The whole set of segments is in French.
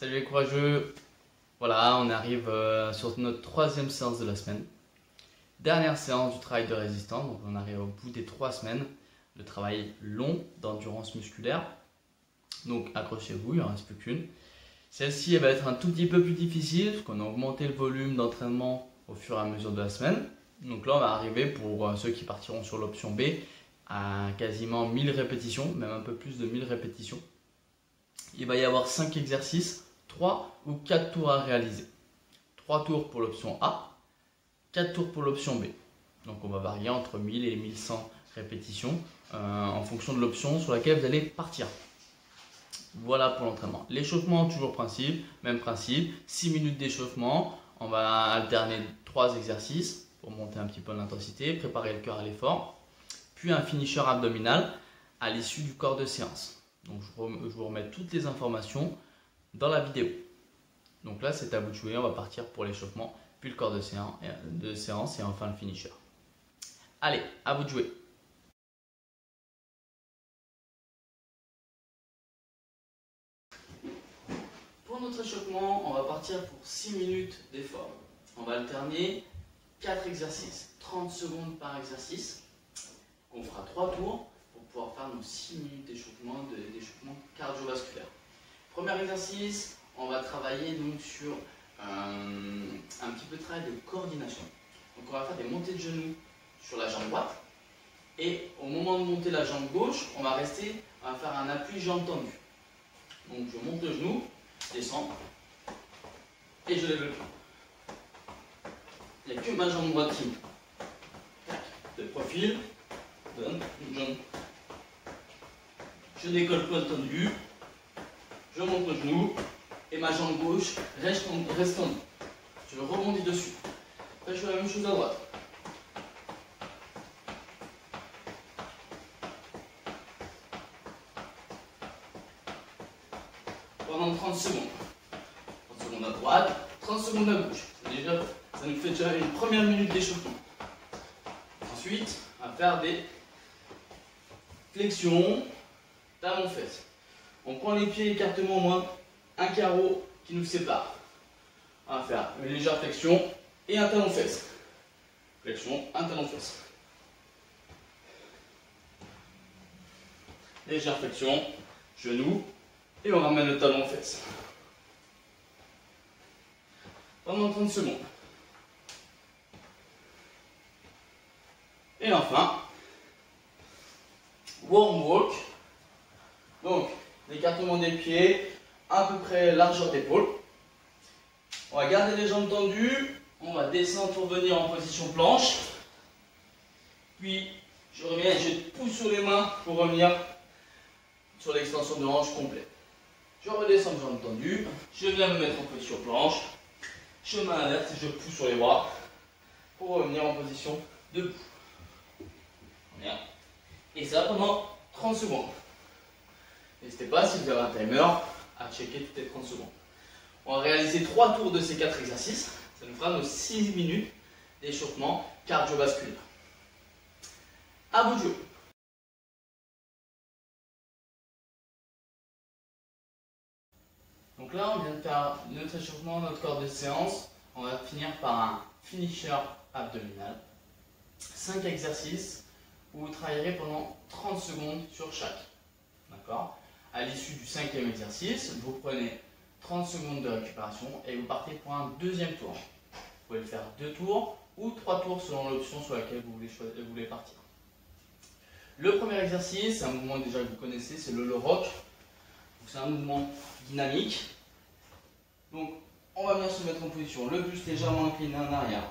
Salut les courageux. Voilà, on arrive sur notre troisième séance de la semaine. Dernière séance du travail de résistance, donc on arrive au bout des 3 semaines de travail long d'endurance musculaire. Donc accrochez-vous, il n'en reste plus qu'une. Celle-ci va être un tout petit peu plus difficile parce qu'on a augmenté le volume d'entraînement au fur et à mesure de la semaine. Donc là on va arriver pour ceux qui partiront sur l'option B à quasiment 1000 répétitions, même un peu plus de 1000 répétitions. Il va y avoir 5 exercices, 3 ou 4 tours à réaliser. 3 tours pour l'option A, 4 tours pour l'option B. Donc on va varier entre 1000 et 1100 répétitions en fonction de l'option sur laquelle vous allez partir. Voilà pour l'entraînement. L'échauffement, toujours même principe, 6 minutes d'échauffement. On va alterner 3 exercices pour monter un petit peu l'intensité, préparer le cœur à l'effort. Puis un finisher abdominal à l'issue du corps de séance. Donc je vous remets toutes les informations dans la vidéo. Donc là c'est à vous de jouer, on va partir pour l'échauffement, puis le corps de séance et enfin le finisher. Allez, à vous de jouer. Pour notre échauffement, on va partir pour 6 minutes d'effort. On va alterner 4 exercices, 30 secondes par exercice. On fera 3 tours pour pouvoir faire nos 6 minutes d'échauffement cardiovasculaire. Premier exercice, on va travailler donc sur un petit peu de travail de coordination. Donc on va faire des montées de genoux sur la jambe droite et au moment de monter la jambe gauche, on va faire un appui jambe tendue. Donc je monte le genou, je descends et je lève le pied. Il n'y a que ma jambe droite qui monte. De profil, donne une jambe. Je décolle pointe tendue, je monte le genou et ma jambe gauche reste tendue. Je rebondis dessus. Après je fais la même chose à droite. Pendant 30 secondes. 30 secondes à droite, 30 secondes à gauche. Ça nous fait déjà une première minute d'échauffement. Ensuite, on va faire des flexions, talons-fesses. On prend les pieds écartement au moins un carreau qui nous sépare. On va faire une légère flexion et un talon-fesse. Flexion, un talon-fesse. Légère flexion, genou, et on ramène le talon-fesse. Pendant 30 secondes. Et enfin, warm walk. Donc, l'écartement des pieds, à peu près largeur d'épaule. On va garder les jambes tendues. On va descendre pour venir en position planche. Puis, je reviens et je pousse sur les mains pour revenir sur l'extension de hanche complète. Je redescends, jambes tendues. Je viens me mettre en position planche. Chemin inverse et je pousse sur les bras pour revenir en position debout. Bien. Et ça pendant 30 secondes. N'hésitez pas, si vous avez un timer, à checker toutes les 30 secondes. On va réaliser 3 tours de ces 4 exercices. Ça nous fera nos 6 minutes d'échauffement cardiovasculaire. À vous de jouer. Donc là, on vient de faire notre échauffement, notre corps de séance. On va finir par un finisher abdominal. 5 exercices où vous travaillerez pendant 30 secondes sur chaque. D'accord ? À l'issue du 5e exercice, vous prenez 30 secondes de récupération et vous partez pour un 2e tour. Vous pouvez le faire 2 tours ou 3 tours selon l'option sur laquelle vous voulez partir. Le premier exercice, c'est un mouvement déjà que vous connaissez, c'est le rock. C'est un mouvement dynamique. Donc, on va bien se mettre en position. Le buste légèrement incliné en arrière.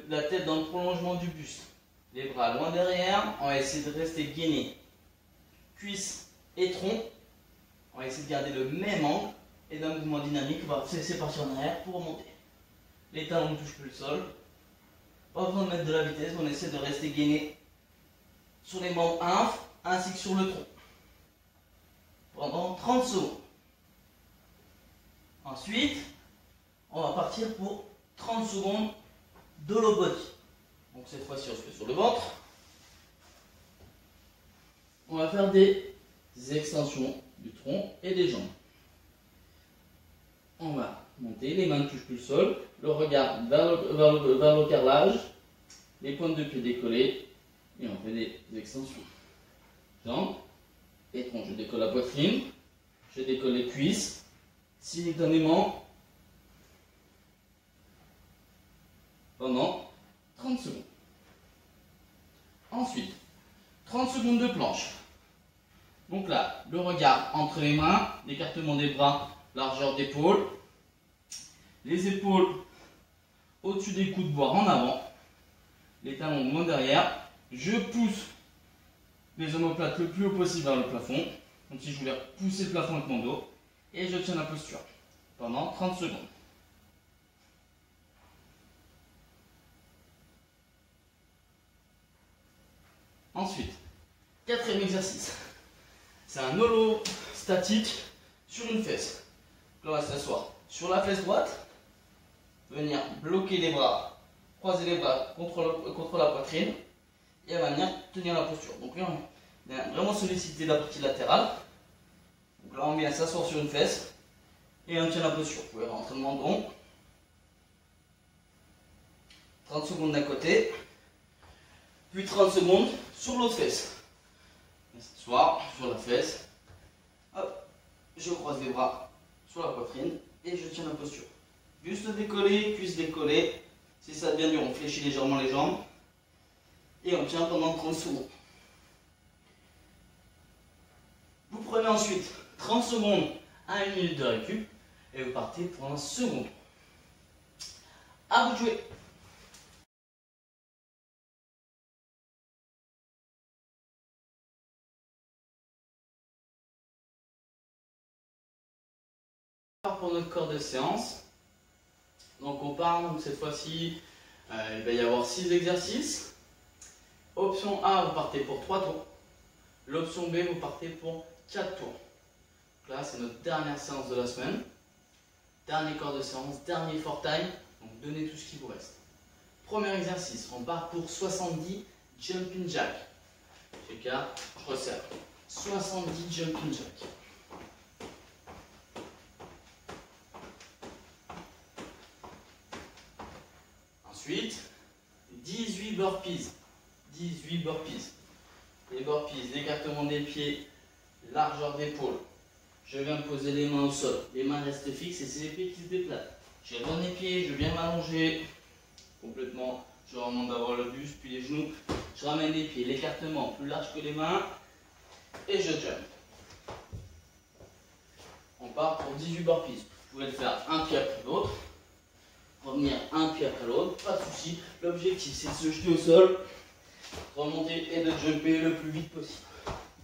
La tête dans le prolongement du buste. Les bras loin derrière. On va essayer de rester gainé. Cuisses et tronc. On va essayer de garder le même angle. Et d'un mouvement dynamique, on va se laisser partir en arrière pour remonter. Les talons ne touchent plus le sol. Pas besoin de mettre de la vitesse. On essaie de rester gainé sur les membres infres ainsi que sur le tronc. Pendant 30 secondes. Ensuite, on va partir pour 30 secondes de low body. Donc cette fois-ci, on se fait sur le ventre. On va faire des extensions du tronc et des jambes. On va monter, les mains ne touchent plus le sol, le regard vers le carrelage, les pointes de pied décollées, et on fait des extensions. Jambes et tronc. Je décolle la poitrine, je décolle les cuisses, simultanément pendant 30 secondes. Ensuite, 30 secondes de planche. Donc là, le regard entre les mains, l'écartement des bras, largeur d'épaule, les épaules au-dessus des coudes, voire en avant, les talons loin derrière. Je pousse les omoplates le plus haut possible vers le plafond, comme si je voulais pousser le plafond avec mon dos, et je tiens la posture pendant 30 secondes. Ensuite, quatrième exercice, c'est un holo statique sur une fesse. Là, on va s'asseoir sur la fesse droite, venir bloquer les bras, croiser les bras contre la poitrine, et on va venir tenir la posture. Donc là, on vient vraiment solliciter la partie latérale. Donc là, on vient s'asseoir sur une fesse, et on tient la posture. Vous pouvez rentrer le menton. 30 secondes d'un côté, puis 30 secondes sur l'autre fesse. S'asseoir sur la fesse, hop, je croise les bras sur la poitrine et je tiens la posture. Juste décoller, cuisse décoller. Si ça devient dur, on fléchit légèrement les jambes et on tient pendant 30 secondes. Vous prenez ensuite 30 secondes à 1 minute de récup et vous partez pour un second tour. À vous de jouer. Pour notre corps de séance, donc on part, cette fois-ci il va y avoir 6 exercices. Option A, vous partez pour 3 tours. L'option B, vous partez pour 4 tours. Donc là, c'est notre dernière séance de la semaine. Dernier corps de séance, dernier for time. Donc donnez tout ce qui vous reste. Premier exercice, on part pour 70 jumping jack. Je resserre. 70 jumping jack. Ensuite, 18 burpees. 18 burpees. Les burpees, l'écartement des pieds, largeur d'épaule. Je viens poser les mains au sol. Les mains restent fixes et c'est les pieds qui se déplacent. Je lève les pieds, je viens m'allonger complètement. Je remonte d'abord le buste, puis les genoux. Je ramène les pieds, l'écartement plus large que les mains. Et je jump. On part pour 18 burpees. Vous pouvez le faire un pied après l'autre. Revenir un pied après l'autre, pas de souci. L'objectif c'est de se jeter au sol, remonter et de jumper le plus vite possible.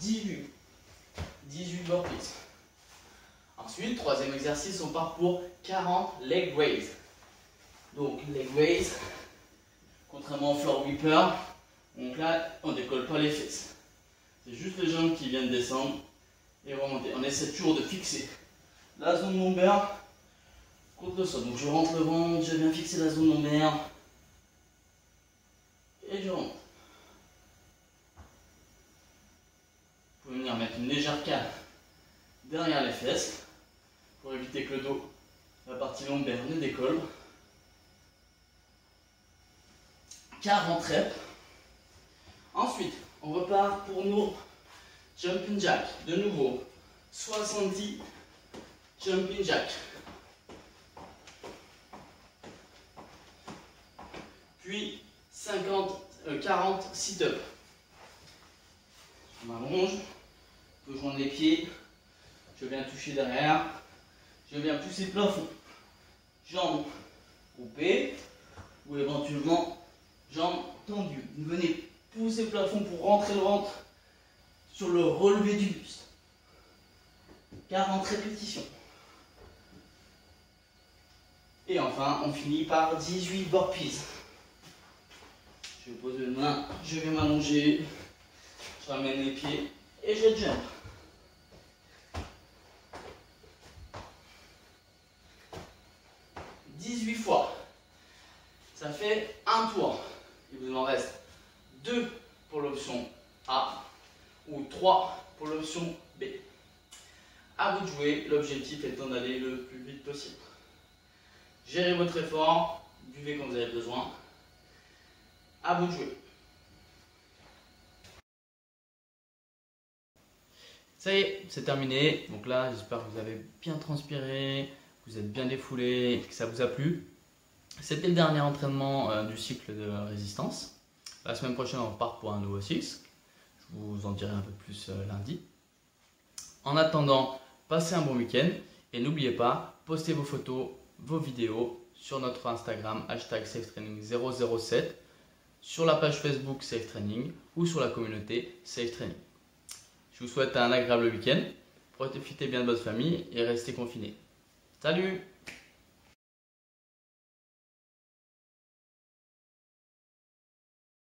18 burpees. Ensuite, troisième exercice, on part pour 40 leg raise. Donc leg raise, contrairement au floor whipper, donc là on ne décolle pas les fesses. C'est juste les jambes qui viennent descendre et remonter. On essaie toujours de fixer la zone lombaire contre le sol. Donc je rentre le ventre, je viens fixer la zone lombaire et je rentre. Vous pouvez venir mettre une légère cale derrière les fesses pour éviter que le dos, la partie lombaire ne décolle. 40 reps. Ensuite, on repart pour nos jumping jack. De nouveau, 70 jumping jack. Puis 40 sit-up. Je m'allonge, je peux joindre les pieds, je viens toucher derrière, je viens pousser le plafond. Jambes coupées ou éventuellement jambes tendues. Vous venez pousser le plafond pour rentrer le ventre sur le relevé du buste. 40 répétitions. Et enfin, on finit par 18 burpees. Je pose les mains, je vais m'allonger, je ramène les pieds et je jump. « 18 fois. Ça fait un tour. Il vous en reste 2 pour l'option A ou 3 pour l'option B. À vous de jouer, l'objectif étant d'aller le plus vite possible. Gérez votre effort, buvez quand vous avez besoin. À vous de jouer. Ça y est, c'est terminé. Donc là, j'espère que vous avez bien transpiré, que vous êtes bien défoulé, que ça vous a plu. C'était le dernier entraînement du cycle de résistance. La semaine prochaine, on repart pour un nouveau cycle. Je vous en dirai un peu plus lundi. En attendant, passez un bon week-end et n'oubliez pas, postez vos photos, vos vidéos sur notre Instagram #SafeTraining007, sur la page Facebook SafeTraining ou sur la communauté SafeTraining. Je vous souhaite un agréable week-end, profitez bien de votre famille et restez confinés. Salut!